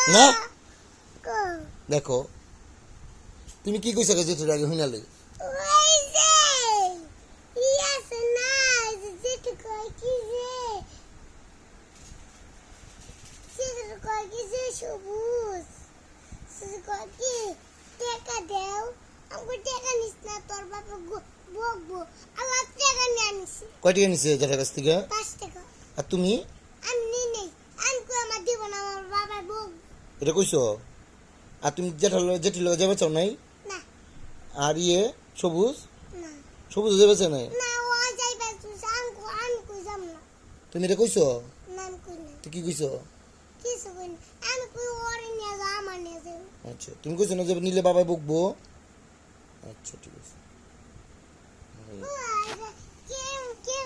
না দেখো তুমি কি কইছো জেঠুর আগে হইনালে সবুজ কি টাকা দেও আমাকে টাকা নিস না তোর বাবা বকবো আমার টাকা নিয়ে আনিস কয় টাকা নিছে জেঠার কাছ থেকে 5 টাকা আর তুমি আমি নেই আমি কই আমার দিব না আমার বাবা বক এটা কইছো আর তুমি জেঠুর লগে যাবে চাও নাই না আর সবুজ না সবুজ যাবে চাও নাই না ও যাইবে আমি কই যাম না তুমি এটা কইছো না আমি কই না তুই কি কইছো কিছু কই না আমি কই ওরে নিয়ে যা আমার নিয়ে যা আচ্ছা তুমি কইছো না যে নিলে বাবা বকবো আচ্ছা ঠিক আছে কে কে